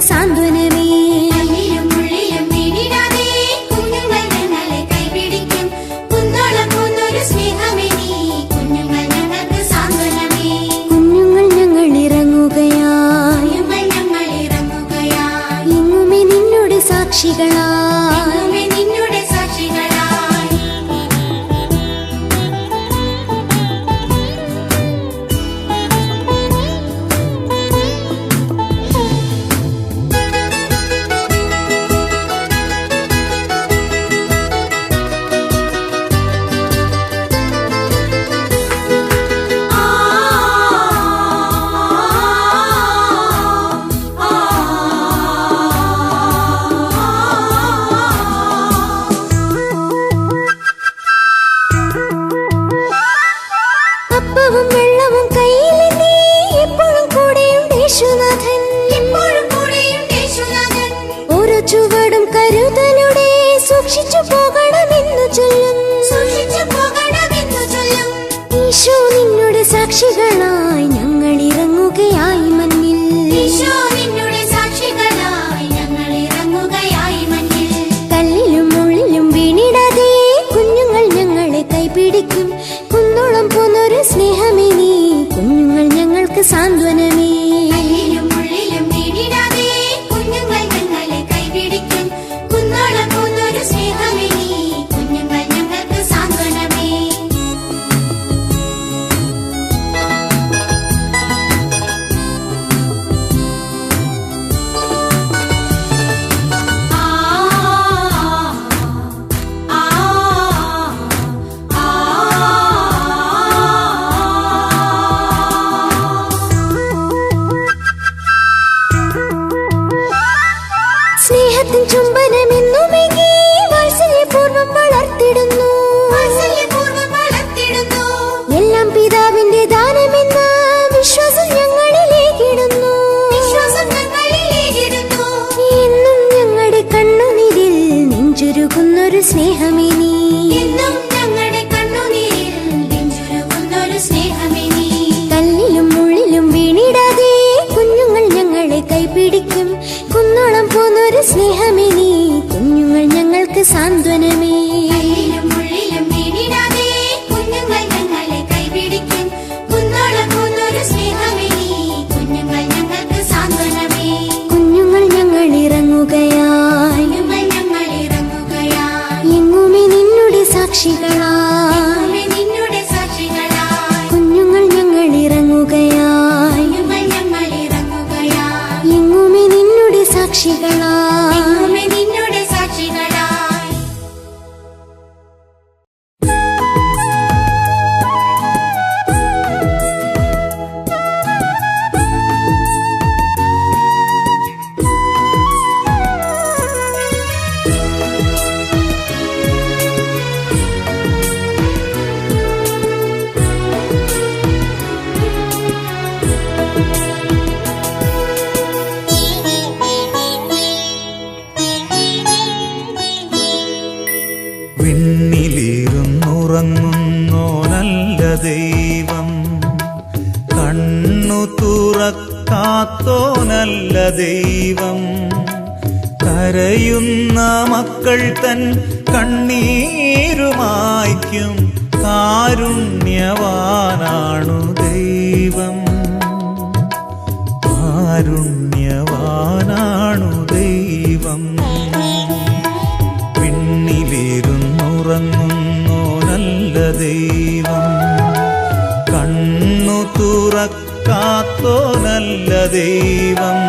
സാന്ത്വനമേ. കുഞ്ഞുങ്ങൾ ഞങ്ങൾ ഇറങ്ങുകയായി എങ്ങുമേ നിന്നോട് സാക്ഷികളായി. അപ്പവും വെള്ളവും കയ്യിലേന്തി എപ്പോഴും കൂടെയുണ്ട് യേശുനാഥൻ. ഓരോ ചുവടും കരുതലോടെ സൂക്ഷിച്ചു പോകണമെന്നു ചൊല്ലും. ഈശോ നിന്നോട് സാക്ഷികളായി ഞങ്ങൾ ഇറങ്ങുകയായി മണ്ണിൽ. കല്ലിലും മുള്ളിലും വീണിടാതെ കുഞ്ഞുങ്ങൾ ഞങ്ങളെ കൈപിടിക്കും. കുന്നോളം പോന്നൊരു സ്നേഹമേ നീ, കുഞ്ഞുങ്ങൾ ഞങ്ങൾക്ക് സാന്ത്വനമേ. സ്നേഹത്തിൻ ചുംബനമെന്നുമെങ്കി വാത്സല്യപൂർവ്വം വളർത്തിടുന്നു. എല്ലാം പിതാവിന്റെ ദാനമെന്ന വിശ്വാസം ഞങ്ങളിലേക്കിടുന്നു. എന്നും ഞങ്ങളുടെ കണ്ണുനീരിൽ നെഞ്ചുരുകുന്നൊരു സ്നേഹമേ നീ. കല്ലിലും മുള്ളിലും വീണിടാതെ കുഞ്ഞുങ്ങൾ ഞങ്ങളെ കൈപിടിക്കും. കുന്നോളം പോന്നൊരു സ്നേഹമേ നീ, കുഞ്ഞുങ്ങൾ ഞങ്ങൾക്ക് സാന്ത്വനമേ. കുഞ്ഞുങ്ങൾ ഞങ്ങൾ ഇറങ്ങുകയായി എങ്ങുമേ നിന്നോട് സാക്ഷികളായി. കുഞ്ഞുങ്ങൾ ഞങ്ങൾ ഇറങ്ങുകയായി എങ്ങുമേ നിന്നോട് സാക്ഷികളായി. വിണ്ണിലിരുന്നുറങ്ങുന്നോ നല്ല ദൈവം, കണ്ണു തുറക്കാത്തോ നല്ല ദൈവം, കരയുന്ന മക്കൾ തൻ കണ്ണീരുമായ്ക്കും കാരുണ്യവാനാണു ദൈവം. കാരുണ്യവാനാണു ദൈവം. വിണ്ണിലിരുന്നുറങ്ങുന്നോ നല്ല ദൈവം, കണ്ണു തുറക്കാത്തോ നല്ല ദൈവം,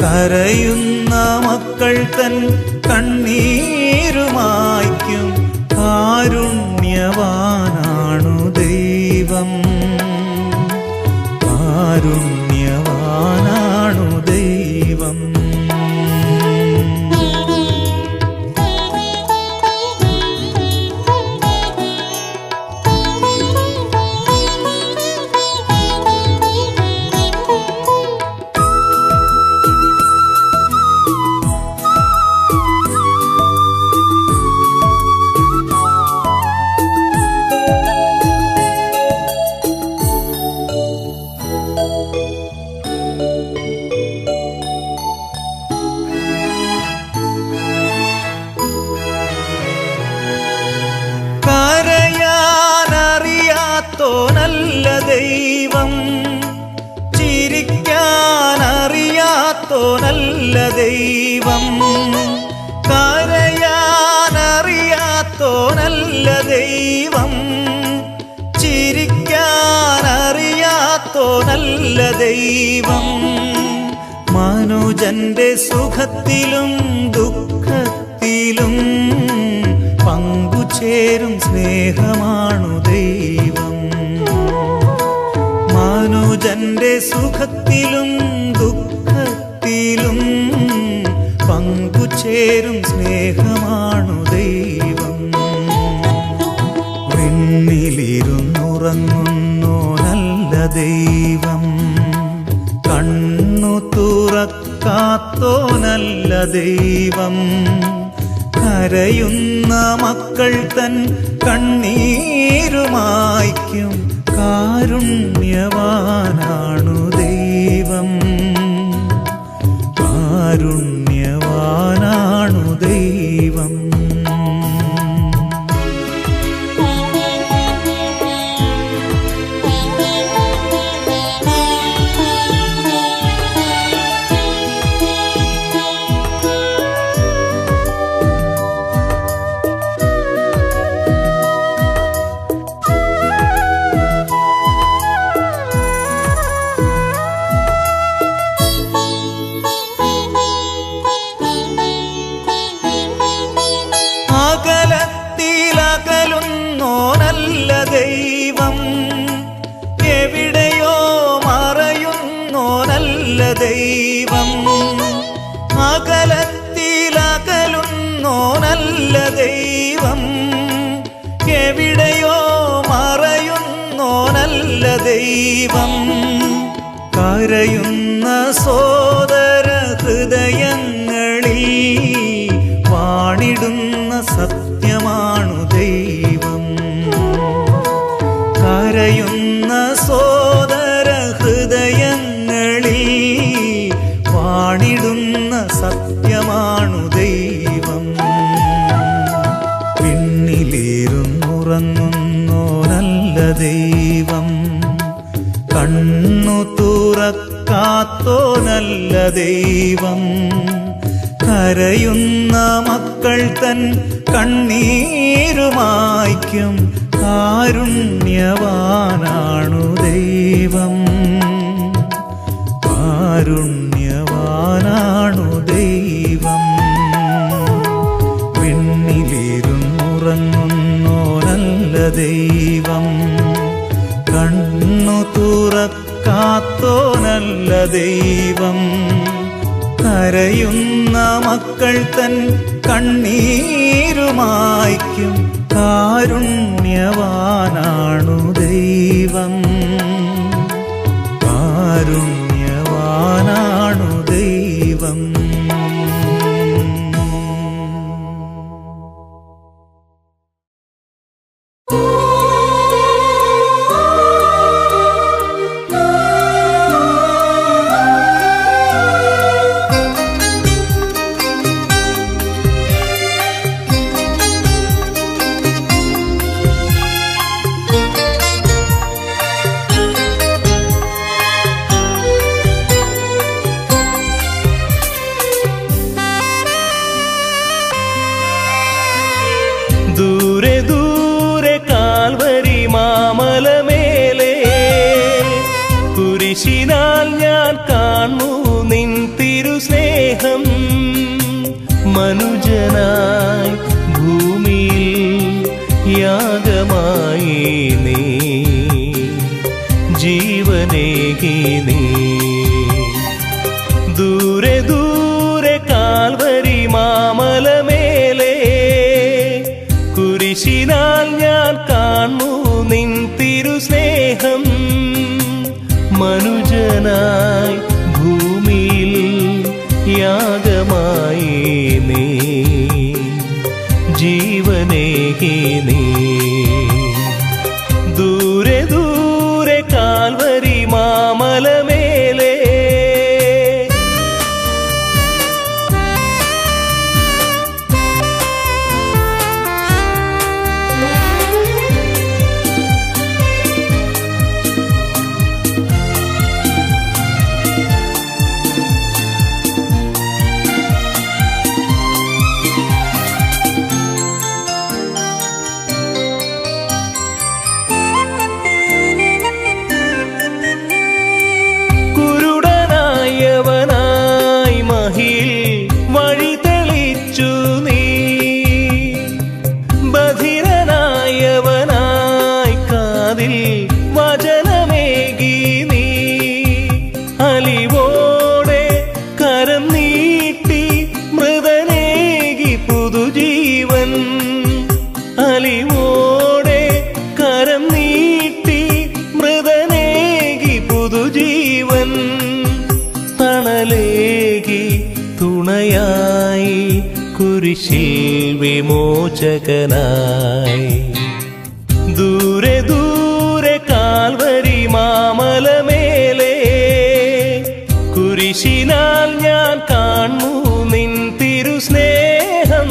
കരയുന്ന മക്കൾ തൻ കണ്ണീരുമായ്ക്കും കാരുണ്യവാനാണു ദൈവം. കാരുണ്യവാനാണു ദൈവം. ദൈവം, ചിരിക്കാനറിയാത്തോനല്ല ദൈവം, കരയാനറിയാത്തോനല്ല ദൈവം, ചിരിക്കാനറിയാത്തോനല്ല ദൈവം. മനുജന്റെ സുഖത്തിലും ദുഃഖത്തിലും പങ്കുചേരും സ്നേഹമാണു ദൈവം. മനുജന്റെ സുഖത്തിലും ദുഃഖത്തിലും പങ്കുചേരും സ്നേഹമാണു ദൈവം. വിണ്ണിലിരുന്നുറങ്ങുന്നു നല്ല ദൈവം, കണ്ണു തുറക്കാത്തോ നല്ല ദൈവം, കരയുന്ന മക്കൾ തൻ കണ്ണീരുമായ്ക്കും കാരുണ്യവാനാണു ദൈവം, കാരുണ്യവാനാണു ദൈവം. അകലത്തിലകലുന്നോനല്ല ദൈവം, എവിടെയോ മറയുന്നോനല്ല ദൈവം, അകലത്തിലകലുന്നോനല്ല ദൈവം, എവിടെയോ മറയുന്നോനല്ല ദൈവം, കരയുന്ന സോദര ഹൃദയങ്ങളിൽ വാണിടുന്ന സത്യമാണു ദൈവം, കരയുന്ന സോദര ഹൃദയങ്ങളിൽ വാണിടുന്ന സത്യമാണു ദൈവം. പിന്നിലിരുന്നുറങ്ങുന്നോനല്ല ദൈവം, കണ്ണു തുറക്കാത്തോനല്ല ദൈവം, കരയുന്ന മക്കൾ തൻ കണ്ണീരുമായ്ക്കും കാരുണ്യവാനാണു ദൈവം, കാരുണ്യവാനാണു ദൈവം. വിണ്ണിലിരുന്നുറങ്ങുന്നോനല്ല ദൈവം, കണ്ണു തുറക്കാത്തോനല്ല ദൈവം, കരയുന്ന മക്കൾ തൻ കണ്ണീരുമായ്ക്കും കാരുണ്യവാനാണു ദൈവം, കാരുണ്യവാനാണു ദൈവം. ദൂരെ ദൂരെ കാൽവരി മാമലമേലെ കുരിശിനാൽ ഞാൻ കാണൂ നിൻ തിരുസ്നേഹം. മനുജനായി ഭൂമിയിൽ യാഗമായി നീ ജീവനേകി നീ. ദൂരെ ദൂരെ കാൽവരി മാമലമേലെ കുരിശിനാൽ ഞാൻ കാണൂ നിൻ തിരുസ്നേഹം. മനുജനായി ഭൂമിയിൽ യാഗമായി നീ ജീവനേകി നീ. ദൂരെ ദൂരെ കാൽവരി മാമലമേലെ നിൻ തണലേകി തുണയായി കുരിശിൽ വിമോചകനായി. ദൂരെ ദൂരെ കാൽവരി മാമലമേലെ കുരിശിനാൽ ഞാൻ കാണൂ നിൻ തിരുസ്നേഹം.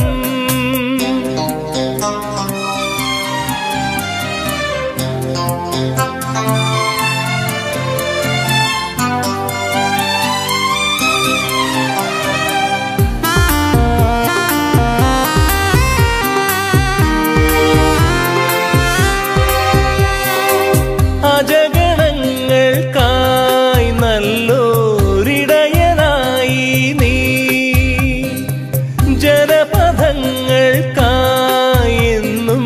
അജഗണങ്ങൾക്കായി നല്ലോരിടയനായി നീ, ജനപഥങ്ങൾക്കായി എന്നും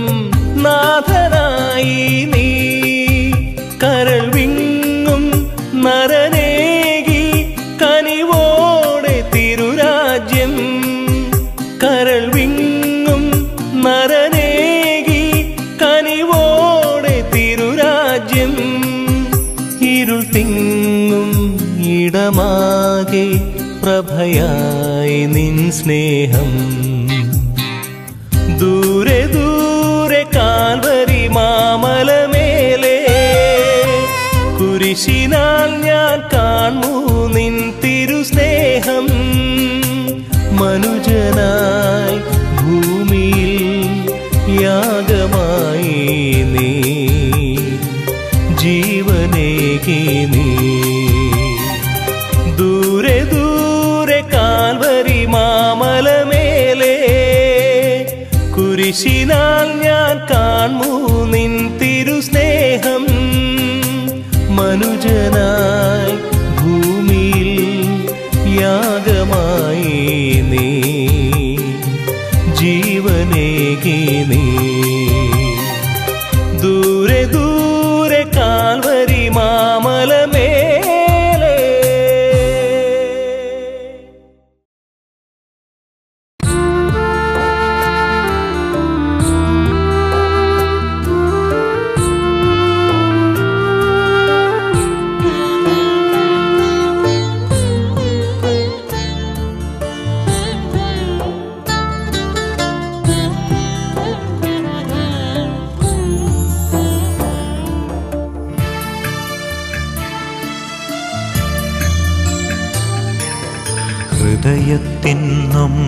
നാഥനായി നീ. കരൾ വിങ്ങും നരനേകി കനിവോടെ തിരുരാജ്യം, കരൾ വിങ്ങും നരനേകി കനിവോടെ തിരുരാജ്യം. ഇരുൾ തിങ്ങും ഇടമാകെ പ്രഭയായി നിൻ സ്നേഹം. ദൂരെ ദൂരെ കാൽവരി മാമലമേലെ കുരിശിനാൽ ഞാൻ കാണൂ നിൻ തിരുസ്നേഹം. മനുജനായി ഭൂമിയിൽ യാഗമായി നീ, ജീവനേകി നീ. ദൂരെ ദൂരെ കാൽവരി മാമലമേലെ കുരിശിനാൽ ഞാൻ കാണൂ നിൻ തിരുസ്നേഹം. മനുജനായി ഭൂമിയിൽ യാഗമായി നീ, ജീവനേകി നീ. ദൂരെ ദൂരെ കാൽവരി മാമലമേലെ. ഹൃദയത്തിൻ നൊമ്പരമെല്ലാം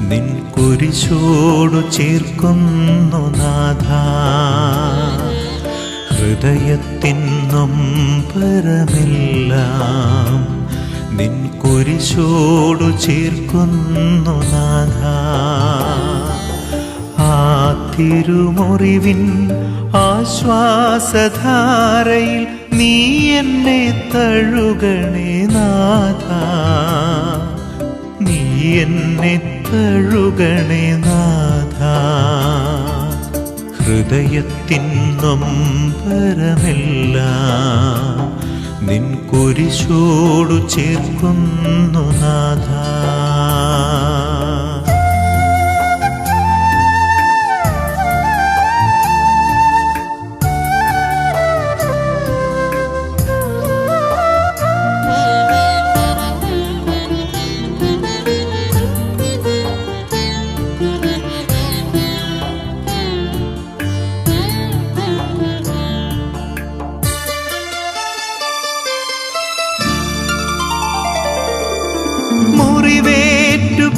നിൻ കുരിശോടു ചേർക്കുന്നു നാഥാ. ഹൃദയത്തിൻ നൊമ്പരമെല്ലാം നിൻ കുരിശോടു ചേർക്കുന്നു നാഥാ. ആ തിരുമുറിവിൻ ആശ്വാസധാരയിൽ നീ എന്നെ തഴുകണേ നാഥാ, നീ എന്നെ തഴുകണേ നാഥാ. ഹൃദയത്തിൻ നൊമ്പരമെല്ലാം നിൻ കുരിശോടു ചേർക്കുന്നു നാഥാ.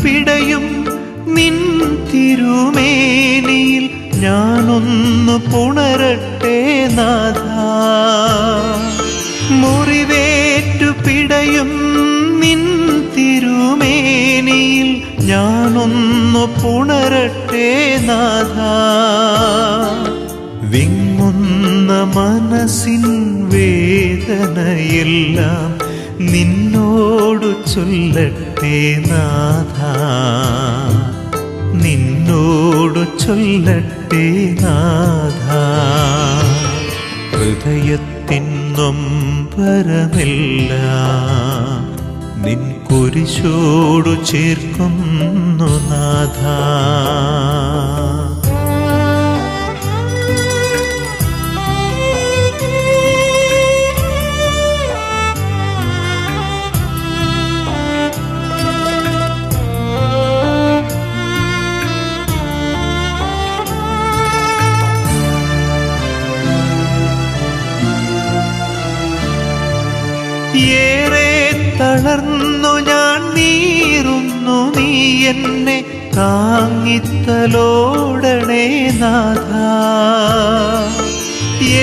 പിടയും നിൻ തിരുമേനിയിൽ ഞാനൊന്നു പുണരട്ടെ നാഥാ. മുറിവേറ്റു പിടയും നിൻ തിരുമേനിയിൽ ഞാനൊന്നു പുണരട്ടെ നാഥാ. വിങ്ങുന്ന മനസ്സിൻ വേദനയെല്ലാം നിന്നോടു ചൊല്ലട്ടെ നാഥാ, നിന്നോടു ചൊല്ലട്ടെ നാഥാ. ഹൃദയത്തിൻ നൊമ്പരമെല്ലാം നിൻ കുരിശോടു ചേർക്കുന്നു നാഥാ. ഏറെ തളർന്നു ഞാൻ നീറുന്നു, നീ എന്നെ താങ്ങിത്തലോടണേ നാഥ.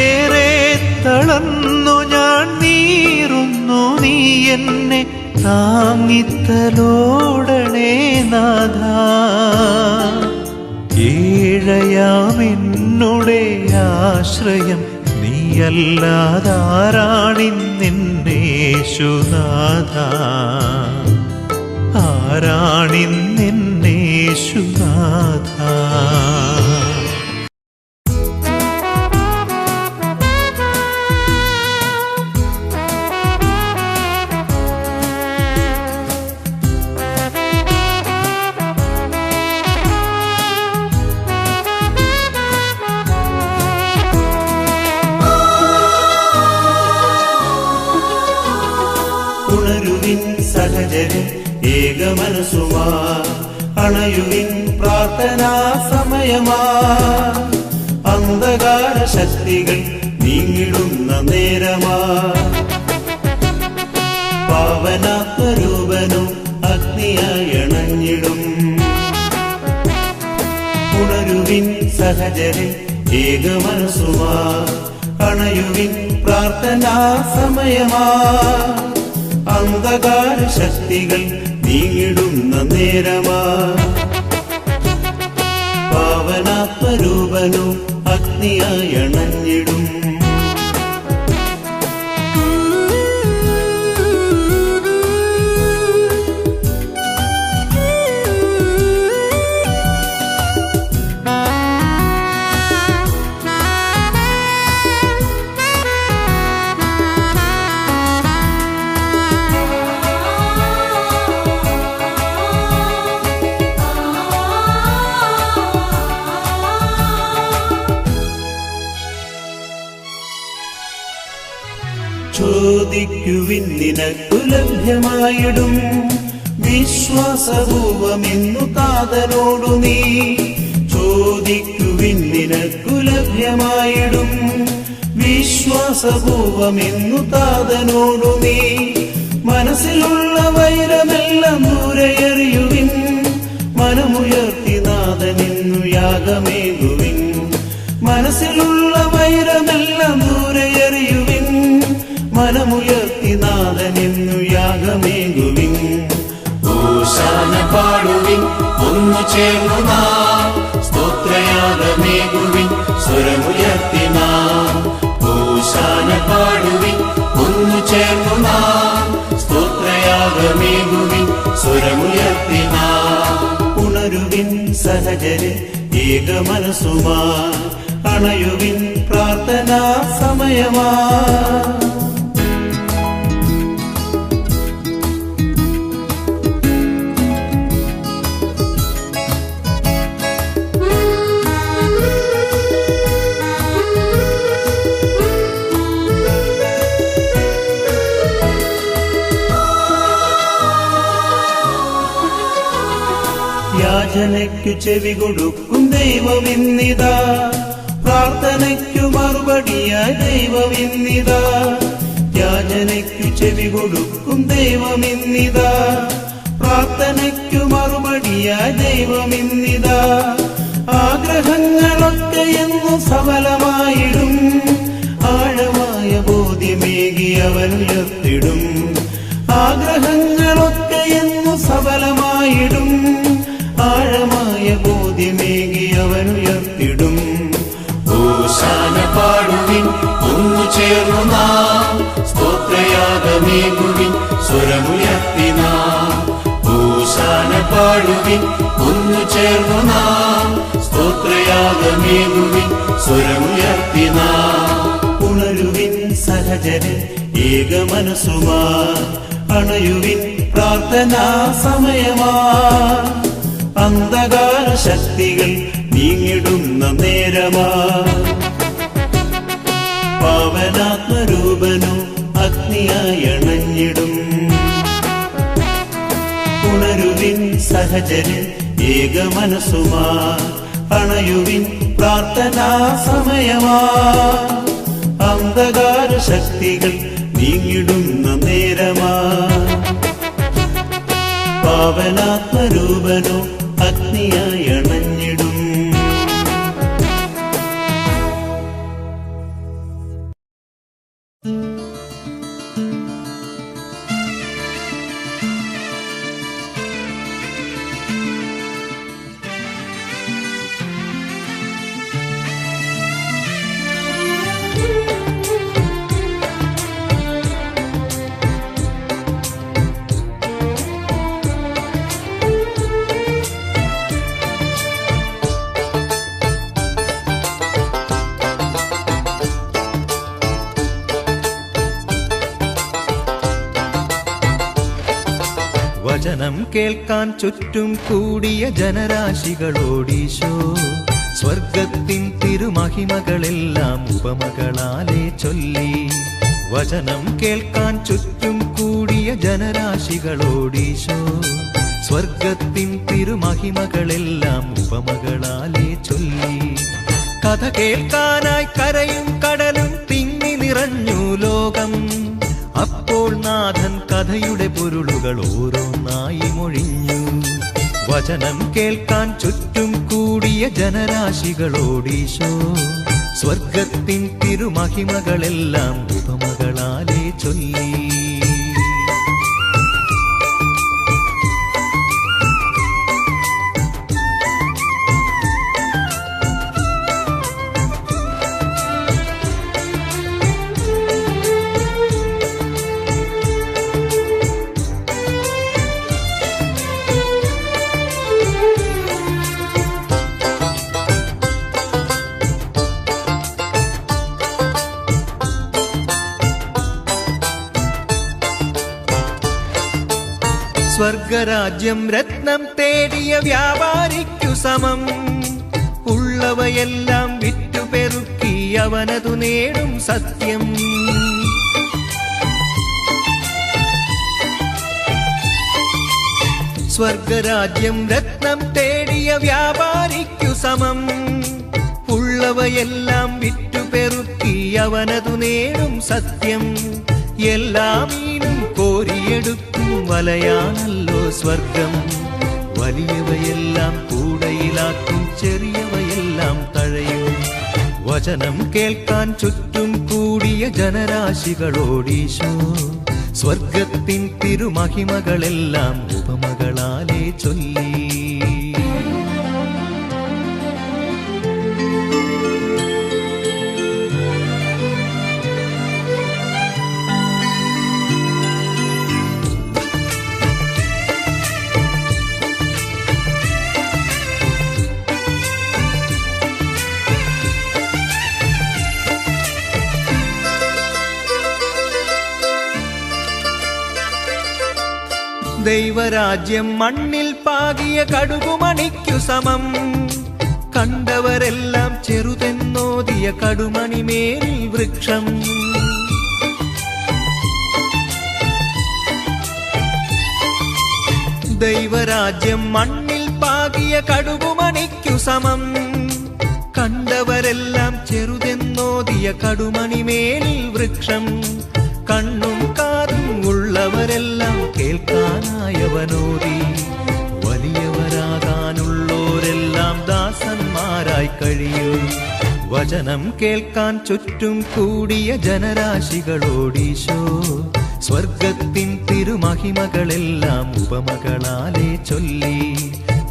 ഏറെ തളർന്നു ഞാൻ നീറുന്നു, നീ എന്നെ താങ്ങിത്തലോടണേ നാഥ. ഏഴയാമെന്നുടെ ആശ്രയം നീയല്ലാതാരാണിന്നെന്നേശുനാഥ, ആരാണിന്നെന്നേശുനാഥ. ഉണരുവിൻ സഹചരെ ഏകമനസുമാ, അണയുവിൻ പ്രാർത്ഥനാ സമയമാ. അന്ധകാര ശക്തികൾ നീങ്ങിടുന്ന നേരമാ. പാവനാത്മരൂപനും അഗ്നിയായി അണഞ്ഞിടും. ഉണരുവിൻ സഹചരെ ഏകമനസുമാ, അണയുവിൻ പ്രാർത്ഥനാ സമയമാ. അന്ധകാര ശക്തികൾ നീങ്ങിടുന്ന നേരമാ. പാവനാത്മരൂപനും അഗ്നിയായി അണഞ്ഞിടും. ചോദിക്കുവിൻ നിനക്കു ലഭ്യമായിടും, വിശ്വാസപൂർവമെന്നു താതനോടു നീ. ചോദിക്കുവിൻ നിനക്കു ലഭ്യമായിടും, വിശ്വാസപൂർവമെന്നു താതനോടു നീ. മനസ്സിലുള്ള വൈരമെല്ലാം ദൂരെയറിയുവിൻ, മനമുയർത്തി നാഥനെന്നു യാഗമേകുവിൻ. മനസ്സിലുള്ള വൈരമെല്ലാം ദൂരെയറിയുവിൻ, മനമുയർത്തി നാഥനെന്നു യാഗമേകുവിൻ. ഓശാന പാടുവിൻ, ഒന്നു ചേർന്നു നാം സ്തോത്രയാഗമേകുവിൻ, സ്വരമുയർത്തി നാം. ഓശാന പാടുവിൻ, ഒന്നു ചേർന്നു നാം സ്തോത്രയാഗമേകുവിൻ, സ്വരമുയർത്തി നാം. ഉണരുവിൻ സഹചരെ ഏകമനസുമാ, അണയുവിൻ പ്രാർത്ഥനാ സമയമാ. യാചനയ്ക്കു ചെവി കൊടുക്കും ദൈവമിന്നിതാ, പ്രാർത്ഥനയ്ക്കു മറുപടിയായി ദൈവമിന്നിതാ. യാചനയ്ക്കു ചെവി കൊടുക്കും ദൈവമിന്നിതാ, പ്രാർത്ഥനയ്ക്കു മറുപടിയായി ദൈവമിന്നിതാ. ആഗ്രഹങ്ങളൊക്കെ എന്നും സഫലമായിടും, ആഴമായ ബോധ്യമേകി അവൻ ഉയർത്തിടും. ആഗ്രഹങ്ങളൊക്കെ എന്നും സഫലമായിടും, ആഴമായ ബോധ്യമേകി അവൻ ഉയർത്തിടും. ഓശാന പാടുവിൻ, ഒന്നു ചേർന്നു നാം സ്തോത്രയാഗമേകുവിൻ, സ്വരമുയർത്തി നാം. ഓശാന പാടുവിൻ, ഒന്നു ചേർന്നു നാം സ്തോത്രയാഗമേകുവിൻ, സ്വരമുയർത്തി നാം. ഉണരുവിൻ സഹചരെ ഏകമനസുമാ, അണയുവിൻ പ്രാർത്ഥനാ സമയമാ. അന്ധകാര ശക്തികൾ നീങ്ങിടുന്ന നേരമാ. പാവനാത്മരൂപനും അഗ്നിയായി അണഞ്ഞിടും. ഉണരുവിൻ സഹചരെ ഏകമനസുമാ, അണയുവിൻ പ്രാർത്ഥനാ സമയമാ. അന്ധകാര ശക്തികൾ നീങ്ങിടുന്ന നേരമാ. വചനം കേൾക്കാൻ ചുറ്റും കൂടിയ ജനരാശികളോടീശോ സ്വർഗത്തിൻ തിരുമഹിമകളെല്ലാം ഉപമകളാലെ ചൊല്ലി. വചനം കേൾക്കാൻ ചുറ്റും കൂടിയ ജനരാശികളോടീശോ സ്വർഗത്തിൻ തിരുമഹിമകളെല്ലാം ഉപമകളാലെ ചൊല്ലി. കഥ കേൾക്കാനായി കരയും കടലും തിങ്ങി നിറഞ്ഞു ലോകം. അപ്പോൾ നാഥൻ കഥയുടെ പൊരുളുകൾ ഓരോന്നായി മൊഴിഞ്ഞു. വചനം കേൾക്കാൻ ചുറ്റും കൂടിയ ജനരാശികളോടീശോ സ്വർഗത്തിൻ തിരുമഹിമകളെല്ലാം ഉപമകളാലെ ചൊല്ലി. സ്വർഗരാജ്യം രത്നം തേടിയ വ്യാപാരിക്കു സമം. ഉള്ളവയെല്ലാം വിറ്റുപെറുക്കി അവനതു നേടും സത്യം. സ്വർഗരാജ്യം രത്നം തേടിയ വ്യാപാരിക്കു സമം. ഉള്ളവയെല്ലാം വിറ്റുപെറുക്കി അവനതു നേടും സത്യം. എല്ലാ മീനും കോരിയെടുക്കും വലയാണല്ലോ സ്വർഗം. വലിയവയെല്ലാം കൂടയിലാക്കും, ചെറിയവയെല്ലാം തഴയും. വചനം കേൾക്കാൻ ചുറ്റും കൂടിയ ജനരാശികളോടീശോ സ്വർഗത്തിൻ തിരുമഹിമകളെല്ലാം ഉപമകളാലെ ചൊല്ലി. ദൈവരാജ്യം മണ്ണിൽ പാകിയ കടുകുമണിക്കു സമം. കണ്ടവരെല്ലാം ചെറുതെന്നോതിയ കടുമണിമേലിൽ വൃക്ഷം. ദൈവരാജ്യം മണ്ണിൽ പാകിയ കടുകുമണിക്കു സമം. കണ്ടവരെല്ലാം ചെറുതെന്നോതിയ കടുമണിമേലിൽ വൃക്ഷം. കണ്ണും കാതും ഉള്ളവരെല്ലാം കേൾക്കാനായവനോദി. വലിയവരാകാനുള്ളോരെല്ലാം ദാസന്മാരായി കഴിയൂ. വചനം കേൾക്കാൻ ചുറ്റും കൂടിയ ജനരാശികളോടീശോ സ്വർഗത്തിൻ തിരുമഹിമകളെല്ലാം ഉപമകളാലെ ചൊല്ലി.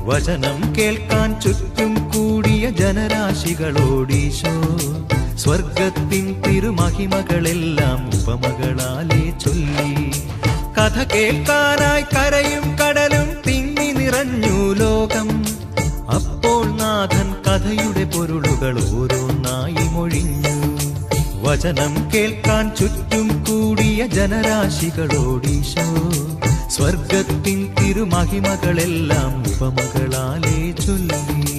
വചനം കേൾക്കാൻ ചുറ്റും കൂടിയ ജനരാശികളോടീശോ സ്വർഗത്തിൻ തിരുമഹിമകളെല്ലാം ഉപമകളാലെ ചൊല്ലി. കഥ കേൾക്കാനായി കരയും കടലും തിങ്ങി നിറഞ്ഞു ലോകം. അപ്പോൾ നാഥൻ കഥയുടെ പൊരുളുകൾ ഓരോന്നായി മൊഴിഞ്ഞു. വചനം കേൾക്കാൻ ചുറ്റും കൂടിയ ജനരാശികളോടീശോ സ്വർഗത്തിൻ തിരുമഹിമകളെല്ലാം ഉപമകളാലെ ചൊല്ലി.